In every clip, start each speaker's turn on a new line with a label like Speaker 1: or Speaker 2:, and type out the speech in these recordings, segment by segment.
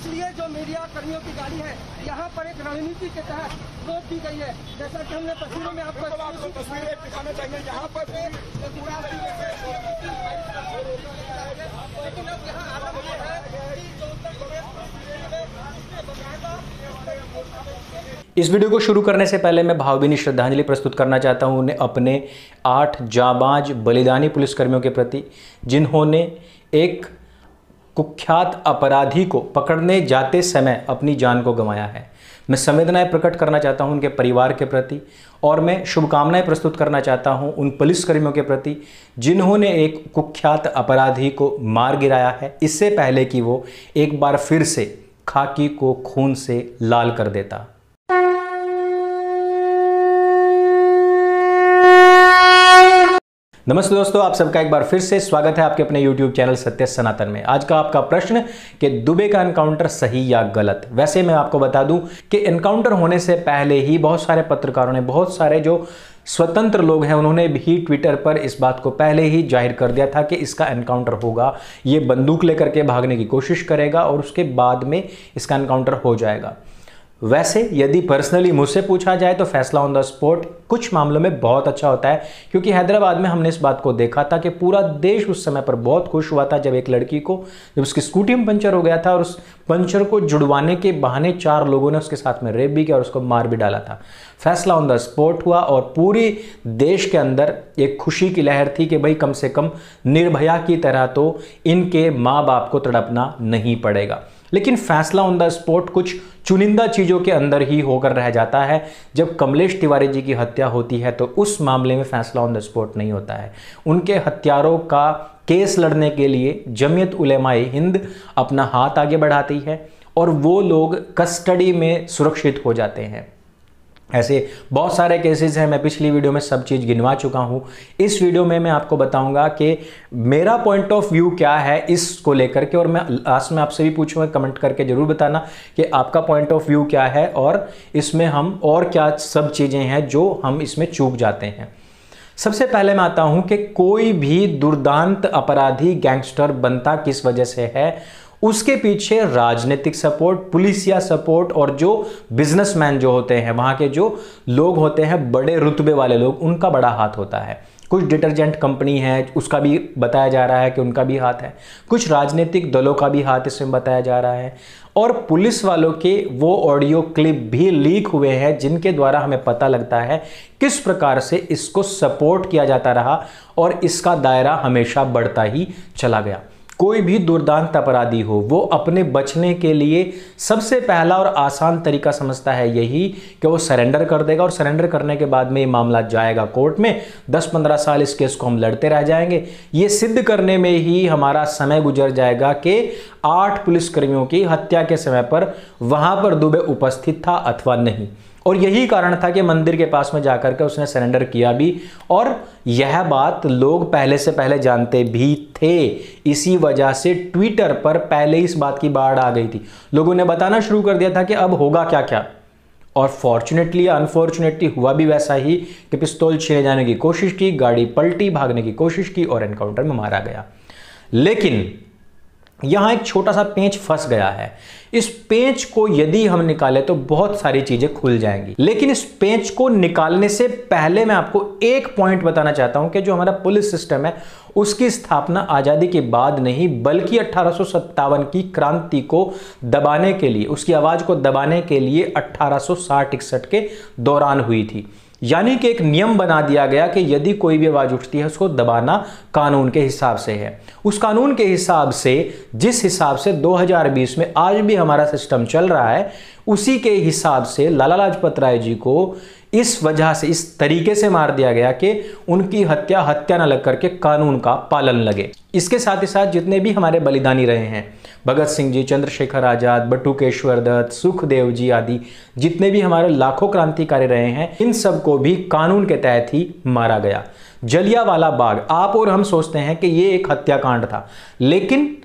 Speaker 1: इसलिए जो मीडिया कर्मियों की गाड़ी है यहाँ पर एक रणनीति के तहत रोक दी गई है। जैसा कि हमने तस्वीरों में आपको तस्वीरें दिखाना चाहिए यहाँ पर लेकिन अब यहाँ आलम ये है कि जो उत्तर प्रदेश
Speaker 2: इस वीडियो को शुरू करने से पहले मैं भावभीनी श्रद्धांजलि प्रस्तुत करना चाहता हूं उन्हें अपने 8 जाबाज बलिदानी पुलिसकर्मियों के प्रति, जिन्होंने एक कुख्यात अपराधी को पकड़ने जाते समय अपनी जान को गंवाया है। मैं संवेदनाएं प्रकट करना चाहता हूं उनके परिवार के प्रति, और मैं शुभकामनाएं प्रस्तुत करना चाहता हूं उन पुलिसकर्मियों के प्रति जिन्होंने एक कुख्यात अपराधी को मार गिराया है, इससे पहले कि वो एक बार फिर से खाकी को खून से लाल कर देता। नमस्ते दोस्तों, आप सबका एक बार फिर से स्वागत है आपके अपने YouTube चैनल सत्य सनातन में। आज का आपका प्रश्न कि दुबे का एनकाउंटर सही या गलत। वैसे मैं आपको बता दूं कि एनकाउंटर होने से पहले ही बहुत सारे पत्रकारों ने, बहुत सारे जो स्वतंत्र लोग हैं, उन्होंने भी ट्विटर पर इस बात को पहले ही जाहिर कर दिया था कि इसका एनकाउंटर होगा, ये बंदूक लेकर के भागने की कोशिश करेगा और उसके बाद में इसका एनकाउंटर हो जाएगा। वैसे यदि पर्सनली मुझसे पूछा जाए तो फैसला ऑन द स्पॉट कुछ मामलों में बहुत अच्छा होता है, क्योंकि हैदराबाद में हमने इस बात को देखा था कि पूरा देश उस समय पर बहुत खुश हुआ था जब एक लड़की को, जब उसकी स्कूटी में पंचर हो गया था और उस पंचर को जुड़वाने के बहाने 4 लोगों ने उसके साथ में रेप भी किया और उसको मार भी डाला था। फैसला ऑन द स्पॉट हुआ और पूरी देश के अंदर एक खुशी की लहर थी कि भाई कम से कम निर्भया की तरह तो इनके माँ बाप को तड़पना नहीं पड़ेगा। लेकिन फैसला ऑन द स्पॉट कुछ चुनिंदा चीज़ों के अंदर ही होकर रह जाता है। जब कमलेश तिवारी जी की हत्या होती है तो उस मामले में फैसला ऑन द स्पॉट नहीं होता है। उनके हत्यारों का केस लड़ने के लिए जमीयत उलेमाए हिंद अपना हाथ आगे बढ़ाती है और वो लोग कस्टडी में सुरक्षित हो जाते हैं। ऐसे बहुत सारे केसेस हैं, मैं पिछली वीडियो में सब चीज़ गिनवा चुका हूं। इस वीडियो में मैं आपको बताऊंगा कि मेरा पॉइंट ऑफ व्यू क्या है इसको लेकर के, और मैं लास्ट में आपसे भी पूछूंगा, कमेंट करके जरूर बताना कि आपका पॉइंट ऑफ व्यू क्या है और इसमें हम और क्या सब चीज़ें हैं जो हम इसमें चूक जाते हैं। सबसे पहले मैं आता हूं कि कोई भी दुर्दांत अपराधी गैंगस्टर बनता किस वजह से है। उसके पीछे राजनीतिक सपोर्ट, पुलिसिया सपोर्ट और जो बिजनेसमैन जो होते हैं, वहाँ के जो लोग होते हैं बड़े रुतबे वाले लोग, उनका बड़ा हाथ होता है। कुछ डिटर्जेंट कंपनी है उसका भी बताया जा रहा है कि उनका भी हाथ है, कुछ राजनीतिक दलों का भी हाथ इसमें बताया जा रहा है, और पुलिस वालों के वो ऑडियो क्लिप भी लीक हुए हैं जिनके द्वारा हमें पता लगता है किस प्रकार से इसको सपोर्ट किया जाता रहा और इसका दायरा हमेशा बढ़ता ही चला गया। कोई भी दुर्दांत अपराधी हो, वो अपने बचने के लिए सबसे पहला और आसान तरीका समझता है यही कि वो सरेंडर कर देगा, और सरेंडर करने के बाद में ये मामला जाएगा कोर्ट में। 10-15 साल इस केस को हम लड़ते रह जाएंगे। ये सिद्ध करने में ही हमारा समय गुजर जाएगा कि 8 पुलिसकर्मियों की हत्या के समय पर वहां पर दुबे उपस्थित था अथवा नहीं। और यही कारण था कि मंदिर के पास में जाकर के उसने सरेंडर किया भी, और यह बात लोग पहले से पहले जानते भी थे। इसी वजह से ट्विटर पर पहले इस बात की बाढ़ आ गई थी। लोगों ने बताना शुरू कर दिया था कि अब होगा क्या क्या, और फॉर्चुनेटली या अनफॉर्चुनेटली हुआ भी वैसा ही कि पिस्तौल छीने जाने की कोशिश की, गाड़ी पलटी, भागने की कोशिश की और एनकाउंटर में मारा गया। लेकिन यहां एक छोटा सा पेंच फंस गया है। इस पेंच को यदि हम निकाले तो बहुत सारी चीजें खुल जाएंगी, लेकिन इस पेंच को निकालने से पहले मैं आपको एक पॉइंट बताना चाहता हूं कि जो हमारा पुलिस सिस्टम है उसकी स्थापना आजादी के बाद नहीं बल्कि 1857 की क्रांति को दबाने के लिए, उसकी आवाज को दबाने के लिए 1860-61 के दौरान हुई थी। यानी कि एक नियम बना दिया गया कि यदि कोई भी आवाज उठती है उसको दबाना कानून के हिसाब से है। उस कानून के हिसाब से, जिस हिसाब से 2020 में आज भी हमारा सिस्टम चल रहा है, उसी के हिसाब से लाला लाजपत राय जी को इस वजह से, इस तरीके से मार दिया गया कि उनकी हत्या न लग करके कानून का पालन लगे। इसके साथ ही साथ जितने भी हमारे बलिदानी रहे हैं, भगत सिंह जी, चंद्रशेखर आजाद, बटुकेश्वर दत्त, सुखदेव जी आदि जितने भी हमारे लाखों क्रांतिकारी रहे हैं, इन सबको भी कानून के तहत ही मारा गया। जलियांवाला बाग, आप और हम सोचते हैं कि ये एक हत्याकांड था, लेकिन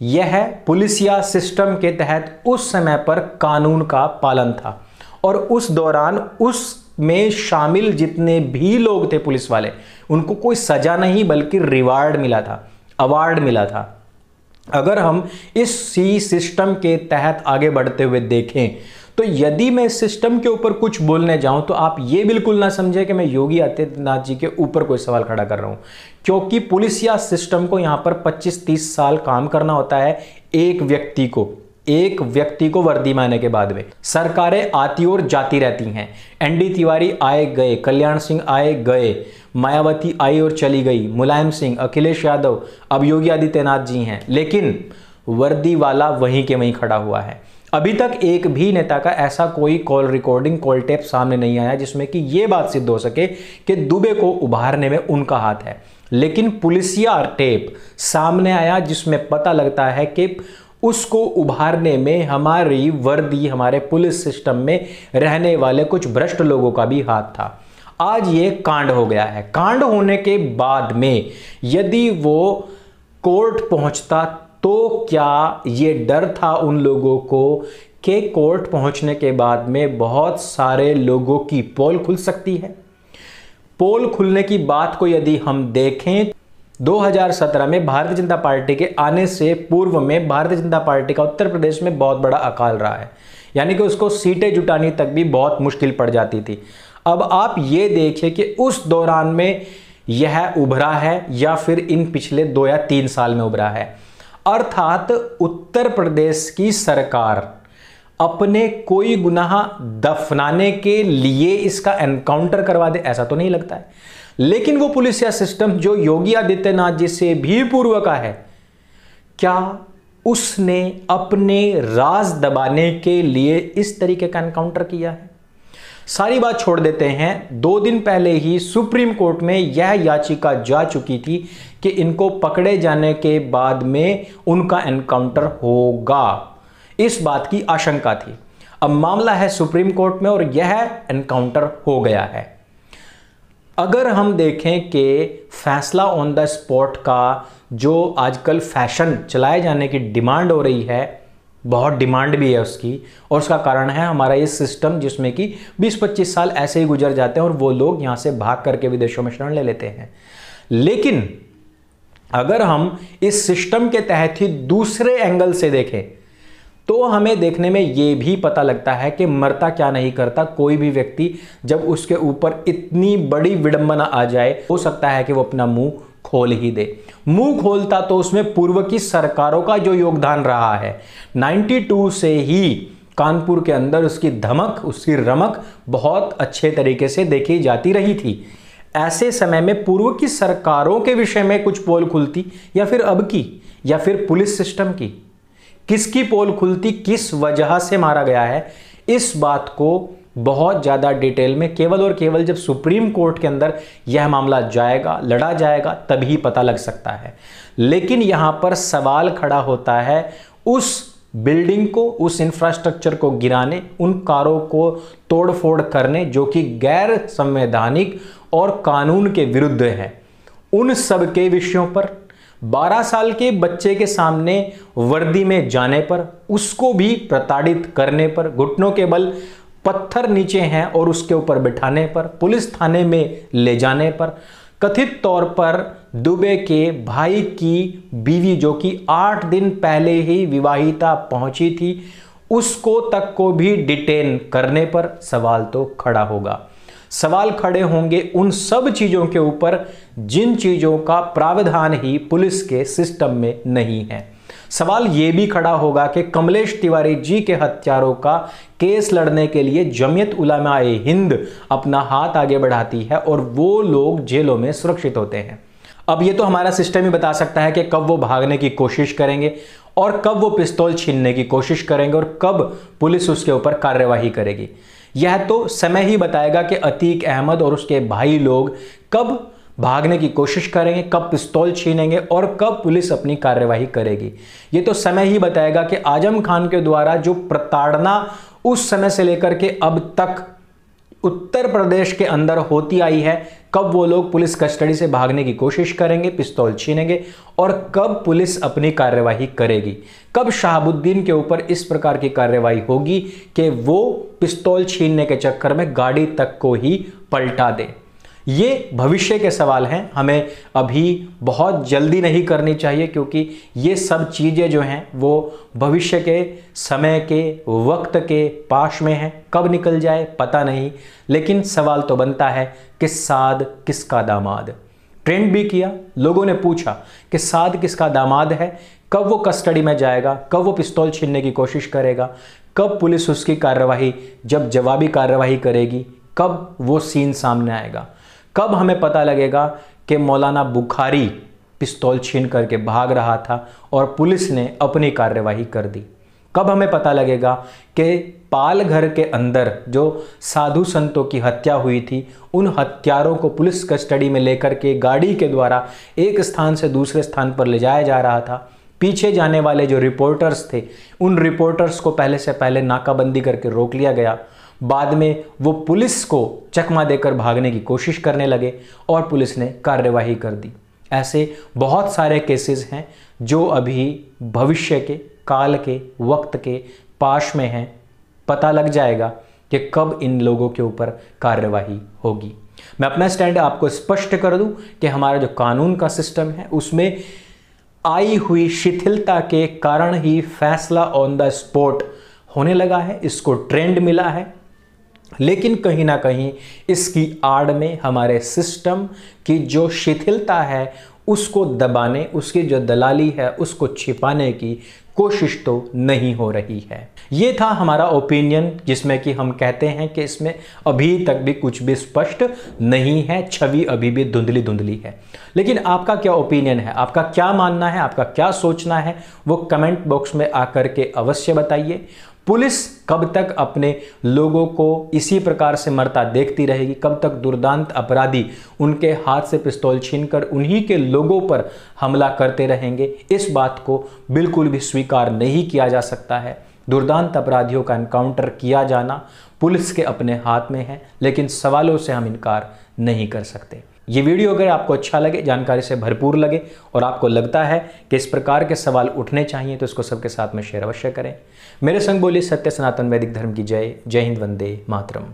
Speaker 2: यह पुलिसिया सिस्टम के तहत उस समय पर कानून का पालन था। और उस दौरान उसमें शामिल जितने भी लोग थे पुलिस वाले, उनको कोई सजा नहीं बल्कि रिवार्ड मिला था, अवार्ड मिला था। अगर हम इस सी सिस्टम के तहत आगे बढ़ते हुए देखें तो यदि मैं इस सिस्टम के ऊपर कुछ बोलने जाऊं तो आप ये बिल्कुल ना समझे कि मैं योगी आदित्यनाथ जी के ऊपर कोई सवाल खड़ा कर रहा हूं, क्योंकि पुलिसिया सिस्टम को यहां पर 25-30 साल काम करना होता है एक व्यक्ति को वर्दी में आने के बाद में। सरकारें आती और जाती रहती हैं, एनडी तिवारी आए गए, कल्याण सिंह आए गए, मायावती आई और चली गई, मुलायम सिंह, अखिलेश यादव, अब योगी आदित्यनाथ जी हैं, लेकिन वर्दी वाला वहीं के वहीं खड़ा हुआ है। अभी तक एक भी नेता का ऐसा कोई कॉल रिकॉर्डिंग, कॉल टेप सामने नहीं आया जिसमें कि यह बात सिद्ध हो सके कि दुबे को उभारने में उनका हाथ है। लेकिन पुलिसिया टेप सामने आया जिसमें पता लगता है कि उसको उभारने में हमारी वर्दी, हमारे पुलिस सिस्टम में रहने वाले कुछ भ्रष्ट लोगों का भी हाथ था। आज ये कांड हो गया है। कांड होने के बाद में यदि वो कोर्ट पहुंचता तो क्या ये डर था उन लोगों को कि कोर्ट पहुंचने के बाद में बहुत सारे लोगों की पोल खुल सकती है। पोल खुलने की बात को यदि हम देखें, 2017 में भारतीय जनता पार्टी के आने से पूर्व में भारतीय जनता पार्टी का उत्तर प्रदेश में बहुत बड़ा अकाल रहा है, यानी कि उसको सीटें जुटानी तक भी बहुत मुश्किल पड़ जाती थी। अब आप ये देखिए कि उस दौरान में यह उभरा है या फिर इन पिछले 2 या 3 साल में उभरा है। अर्थात उत्तर प्रदेश की सरकार अपने कोई गुनाह दफनाने के लिए इसका एनकाउंटर करवा दे ऐसा तो नहीं लगता है। लेकिन वो पुलिसिया सिस्टम जो योगी आदित्यनाथ जी से भी पूर्व का है, क्या उसने अपने राज दबाने के लिए इस तरीके का एनकाउंटर किया है? सारी बात छोड़ देते हैं। 2 दिन पहले ही सुप्रीम कोर्ट में यह याचिका जा चुकी थी कि इनको पकड़े जाने के बाद में उनका एनकाउंटर होगा, इस बात की आशंका थी। अब मामला है सुप्रीम कोर्ट में और यह एनकाउंटर हो गया है। अगर हम देखें कि फैसला ऑन द स्पॉट का जो आजकल फैशन चलाए जाने की डिमांड हो रही है, बहुत डिमांड भी है उसकी, और उसका कारण है हमारा ये सिस्टम जिसमें कि 20-25 साल ऐसे ही गुजर जाते हैं और वो लोग यहाँ से भाग करके विदेशों में शरण ले लेते हैं। लेकिन अगर हम इस सिस्टम के तहत ही दूसरे एंगल से देखें तो हमें देखने में ये भी पता लगता है कि मरता क्या नहीं करता कोई भी व्यक्ति जब उसके ऊपर इतनी बड़ी विडंबना आ जाए, हो सकता है कि वो अपना मुंह खोल ही दे। मुंह खोलता तो उसमें पूर्व की सरकारों का जो योगदान रहा है, 92 से ही कानपुर के अंदर उसकी धमक, उसकी रमक बहुत अच्छे तरीके से देखी जाती रही थी। ऐसे समय में पूर्व की सरकारों के विषय में कुछ पोल खुलती या फिर अब की या फिर पुलिस सिस्टम की, किसकी पोल खुलती, किस वजह से मारा गया है, इस बात को बहुत ज़्यादा डिटेल में केवल और केवल जब सुप्रीम कोर्ट के अंदर यह मामला जाएगा, लड़ा जाएगा, तभी पता लग सकता है। लेकिन यहाँ पर सवाल खड़ा होता है उस बिल्डिंग को, उस इंफ्रास्ट्रक्चर को गिराने, उन कारों को तोड़फोड़ करने जो कि गैर संवैधानिक और कानून के विरुद्ध है, उन सब के विषयों पर, 12 साल के बच्चे के सामने वर्दी में जाने पर, उसको भी प्रताड़ित करने पर, घुटनों के बल पत्थर नीचे हैं और उसके ऊपर बिठाने पर, पुलिस थाने में ले जाने पर, कथित तौर पर दुबे के भाई की बीवी जो कि 8 दिन पहले ही विवाहिता पहुंची थी, उसको तक को भी डिटेन करने पर सवाल तो खड़ा होगा। सवाल खड़े होंगे उन सब चीजों के ऊपर जिन चीजों का प्रावधान ही पुलिस के सिस्टम में नहीं है। सवाल यह भी खड़ा होगा कि कमलेश तिवारी जी के हत्यारों का केस लड़ने के लिए जमीयत उलमा-ए हिंद अपना हाथ आगे बढ़ाती है और वो लोग जेलों में सुरक्षित होते हैं। अब ये तो हमारा सिस्टम ही बता सकता है कि कब वो भागने की कोशिश करेंगे और कब वो पिस्तौल छीनने की कोशिश करेंगे और कब पुलिस उसके ऊपर कार्यवाही करेगी। यह तो समय ही बताएगा कि अतीक अहमद और उसके भाई लोग कब भागने की कोशिश करेंगे, कब पिस्तौल छीनेंगे और कब पुलिस अपनी कार्यवाही करेगी। ये तो समय ही बताएगा कि आजम खान के द्वारा जो प्रताड़ना उस समय से लेकर के अब तक उत्तर प्रदेश के अंदर होती आई है, कब वो लोग पुलिस कस्टडी से भागने की कोशिश करेंगे, पिस्तौल छीनेंगे और कब पुलिस अपनी कार्यवाही करेगी, कब शहाबुद्दीन के ऊपर इस प्रकार की कार्यवाही होगी कि वो पिस्तौल छीनने के चक्कर में गाड़ी तक को ही पलटा दे। ये भविष्य के सवाल हैं, हमें अभी बहुत जल्दी नहीं करनी चाहिए, क्योंकि ये सब चीज़ें जो हैं वो भविष्य के समय के वक्त के पाश में हैं। कब निकल जाए पता नहीं, लेकिन सवाल तो बनता है कि साद किसका दामाद। ट्रेंड भी किया, लोगों ने पूछा कि साद किसका दामाद है, कब वो कस्टडी में जाएगा, कब वो पिस्तौल छीनने की कोशिश करेगा, कब पुलिस उसकी कार्रवाई, जब जवाबी कार्रवाई करेगी, कब वो सीन सामने आएगा, कब हमें पता लगेगा कि मौलाना बुखारी पिस्तौल छीन करके भाग रहा था और पुलिस ने अपनी कार्रवाई कर दी, कब हमें पता लगेगा कि पाल घर के अंदर जो साधु संतों की हत्या हुई थी, उन हत्यारों को पुलिस कस्टडी में लेकर के गाड़ी के द्वारा एक स्थान से दूसरे स्थान पर ले जाया जा रहा था। पीछे जाने वाले जो रिपोर्टर्स थे, उन रिपोर्टर्स को पहले से पहले नाकाबंदी करके रोक लिया गया। बाद में वो पुलिस को चकमा देकर भागने की कोशिश करने लगे और पुलिस ने कार्रवाई कर दी। ऐसे बहुत सारे केसेस हैं जो अभी भविष्य के, काल के, वक्त के पाश में हैं। पता लग जाएगा कि कब इन लोगों के ऊपर कार्रवाई होगी। मैं अपना स्टैंड आपको स्पष्ट कर दूं कि हमारा जो कानून का सिस्टम है उसमें आई हुई शिथिलता के कारण ही फैसला ऑन द स्पॉट होने लगा है, इसको ट्रेंड मिला है। लेकिन कहीं ना कहीं इसकी आड़ में हमारे सिस्टम की जो शिथिलता है उसको दबाने, उसकी जो दलाली है उसको छिपाने की कोशिश तो नहीं हो रही है। ये था हमारा ओपिनियन, जिसमें कि हम कहते हैं कि इसमें अभी तक भी कुछ भी स्पष्ट नहीं है, छवि अभी भी धुंधली धुंधली है। लेकिन आपका क्या ओपिनियन है, आपका क्या मानना है, आपका क्या सोचना है, वो कमेंट बॉक्स में आकर के अवश्य बताइए। पुलिस कब तक अपने लोगों को इसी प्रकार से मरता देखती रहेगी? कब तक दुर्दांत अपराधी उनके हाथ से पिस्तौल छीनकर उन्हीं के लोगों पर हमला करते रहेंगे? इस बात को बिल्कुल भी स्वीकार नहीं किया जा सकता है। दुर्दांत अपराधियों का एनकाउंटर किया जाना पुलिस के अपने हाथ में है, लेकिन सवालों से हम इनकार नहीं कर सकते। ये वीडियो अगर आपको अच्छा लगे, जानकारी से भरपूर लगे और आपको लगता है कि इस प्रकार के सवाल उठने चाहिए, तो इसको सबके साथ में शेयर अवश्य करें। मेरे संग बोलिए सत्य सनातन वैदिक धर्म की जय। जय हिंद, वंदे मातरम।